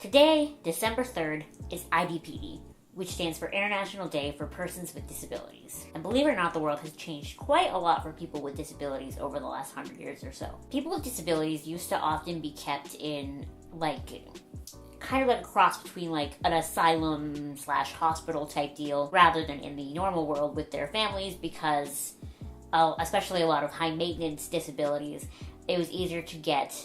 Today, December 3rd, is IDPD, which stands for International Day for Persons with Disabilities. And believe it or not, the world has changed quite a lot for people with disabilities over the last 100 years or so. People with disabilities used to often be kept in, kind of like a cross between an asylum / hospital type deal rather than in the normal world with their families because, especially a lot of high maintenance disabilities, it was easier to get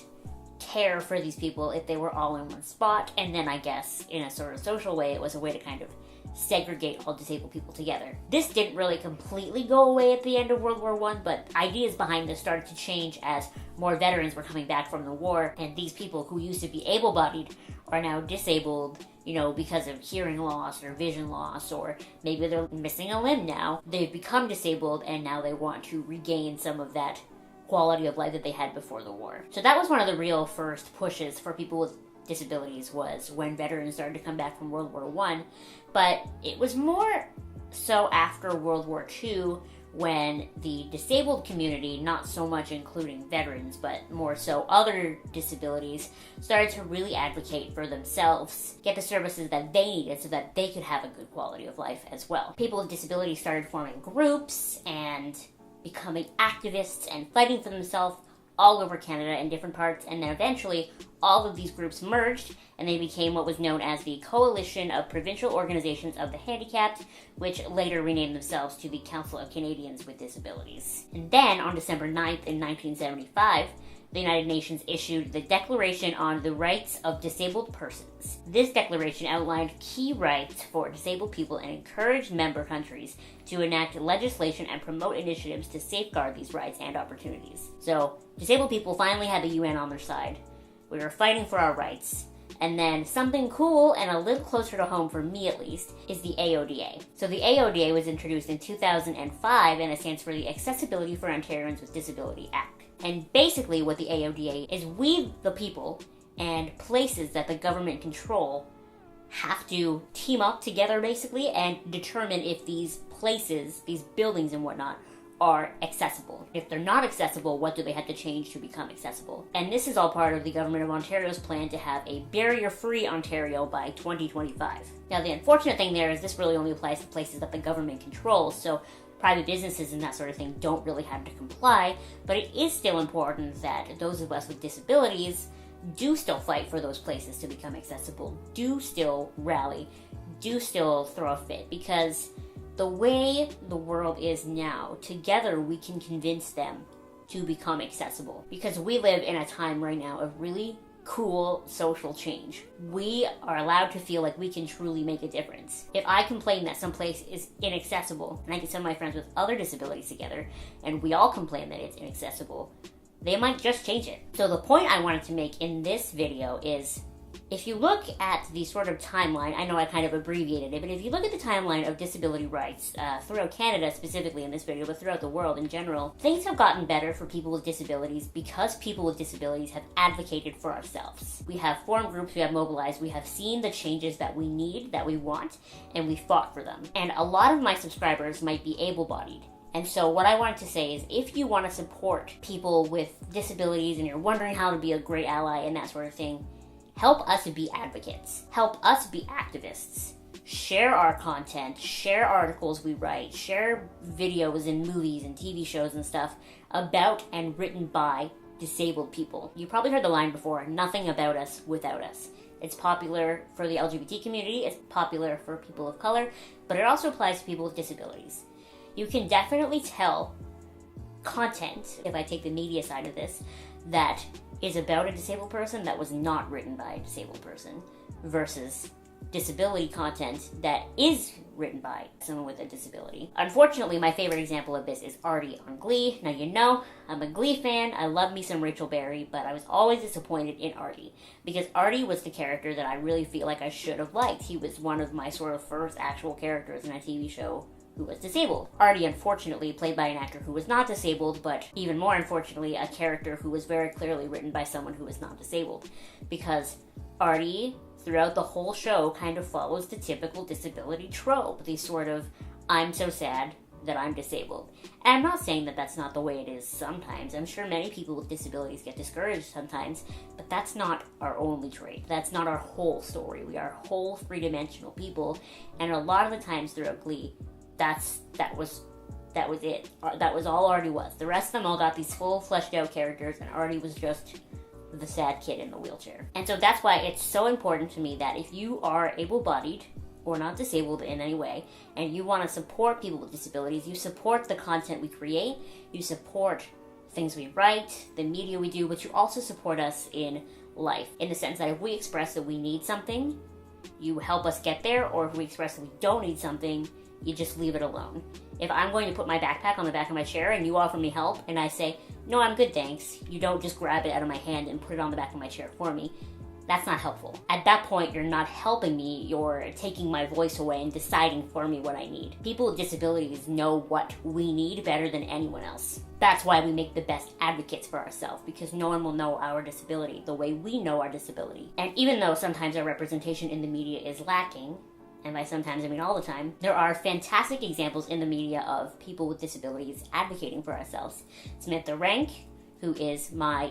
care for these people if they were all in one spot, and then I guess in a sort of social way it was a way to kind of segregate all disabled people together. This didn't really completely go away at the end of World War I, but ideas behind this started to change as more veterans were coming back from the war, and these people who used to be able-bodied are now disabled, because of hearing loss or vision loss, or maybe they're missing a limb now. They've become disabled and now they want to regain some of that quality of life that they had before the war. So that was one of the real first pushes for people with disabilities, was when veterans started to come back from World War I. But it was more so after World War II when the disabled community, not so much including veterans, but more so other disabilities, started to really advocate for themselves, get the services that they needed so that they could have a good quality of life as well. People with disabilities started forming groups and becoming activists and fighting for themselves all over Canada in different parts, and then eventually all of these groups merged and they became what was known as the Coalition of Provincial Organizations of the Handicapped, which later renamed themselves to the Council of Canadians with Disabilities. And then on December 9th in 1975, the United Nations issued the Declaration on the Rights of Disabled Persons. This declaration outlined key rights for disabled people and encouraged member countries to enact legislation and promote initiatives to safeguard these rights and opportunities. So, disabled people finally had the UN on their side. We were fighting for our rights. And then something cool and a little closer to home, for me at least, is the AODA. So the AODA was introduced in 2005 and it stands for the Accessibility for Ontarians with Disability Act. And basically what the AODA is, we, the people, and places that the government control have to team up together basically and determine if these places, these buildings and whatnot, are accessible. If they're not accessible, what do they have to change to become accessible? And this is all part of the Government of Ontario's plan to have a barrier-free Ontario by 2025. Now the unfortunate thing there is this really only applies to places that the government controls, so private businesses and that sort of thing don't really have to comply, but it is still important that those of us with disabilities do still fight for those places to become accessible, do still rally, do still throw a fit, because the way the world is now, together we can convince them to become accessible. Because we live in a time right now of really cool social change. We are allowed to feel like we can truly make a difference. If I complain that some place is inaccessible, and I get some of my friends with other disabilities together, and we all complain that it's inaccessible, they might just change it. So the point I wanted to make in this video is, if you look at the sort of timeline, I know I kind of abbreviated it, but if you look at the timeline of disability rights throughout Canada specifically in this video, but throughout the world in general, things have gotten better for people with disabilities because people with disabilities have advocated for ourselves. We have formed groups, we have mobilized, we have seen the changes that we need, that we want, and we fought for them. And a lot of my subscribers might be able-bodied. And so what I wanted to say is, if you want to support people with disabilities and you're wondering how to be a great ally and that sort of thing, help us be advocates. Help us be activists. Share our content, share articles we write, share videos and movies and TV shows and stuff about and written by disabled people. You probably heard the line before, nothing about us without us. It's popular for the LGBT community, it's popular for people of color, but it also applies to people with disabilities. You can definitely tell content, if I take the media side of this, that is about a disabled person that was not written by a disabled person, versus disability content that is written by someone with a disability. Unfortunately, my favorite example of this is Artie on Glee. Now, you know, I'm a Glee fan, I love me some Rachel Berry, but I was always disappointed in Artie, because Artie was the character that I really feel like I should have liked. He was one of my sort of first actual characters in a TV show who was disabled. Artie, unfortunately, played by an actor who was not disabled, but even more unfortunately, a character who was very clearly written by someone who was not disabled. Because Artie, throughout the whole show, kind of follows the typical disability trope. The sort of, I'm so sad, that I'm disabled. And I'm not saying that that's not the way it is sometimes. I'm sure many people with disabilities get discouraged sometimes, but that's not our only trait. That's not our whole story. We are whole three-dimensional people, and a lot of the times throughout Glee, that was it. That was all Artie was. The rest of them all got these full fleshed out characters, and Artie was just the sad kid in the wheelchair. And so that's why it's so important to me that if you are able-bodied or not disabled in any way, and you want to support people with disabilities, you support the content we create, you support things we write, the media we do, but you also support us in life, in the sense that if we express that we need something, you help us get there, or if we express that we don't need something, you just leave it alone. If I'm going to put my backpack on the back of my chair and you offer me help and I say, no, I'm good, thanks, you don't just grab it out of my hand and put it on the back of my chair for me, that's not helpful. At that point, you're not helping me, you're taking my voice away and deciding for me what I need. People with disabilities know what we need better than anyone else. That's why we make the best advocates for ourselves, because no one will know our disability the way we know our disability. And even though sometimes our representation in the media is lacking, and by sometimes I mean all the time, there are fantastic examples in the media of people with disabilities advocating for ourselves. Samantha Rank, who is my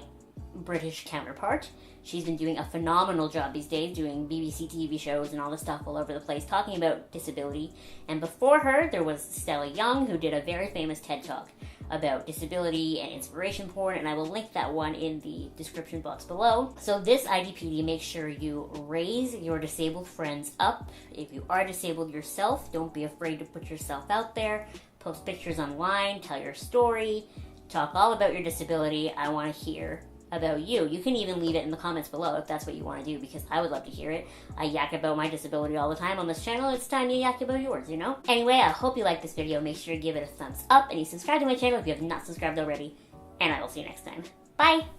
British counterpart, she's been doing a phenomenal job these days, doing BBC TV shows and all this stuff all over the place, talking about disability. And before her, there was Stella Young, who did a very famous TED Talk about disability and inspiration porn, and I will link that one in the description box below. So this IDPD, make sure you raise your disabled friends up. If you are disabled yourself, don't be afraid to put yourself out there, post pictures online, tell your story, talk all about your disability. I want to hear about you. You can even leave it in the comments below if that's what you want to do, because I would love to hear it. I yak about my disability all the time on this channel. It's time you yak about yours, you know? Anyway, I hope you liked this video. Make sure to give it a thumbs up and you subscribe to my channel if you have not subscribed already. And I will see you next time. Bye!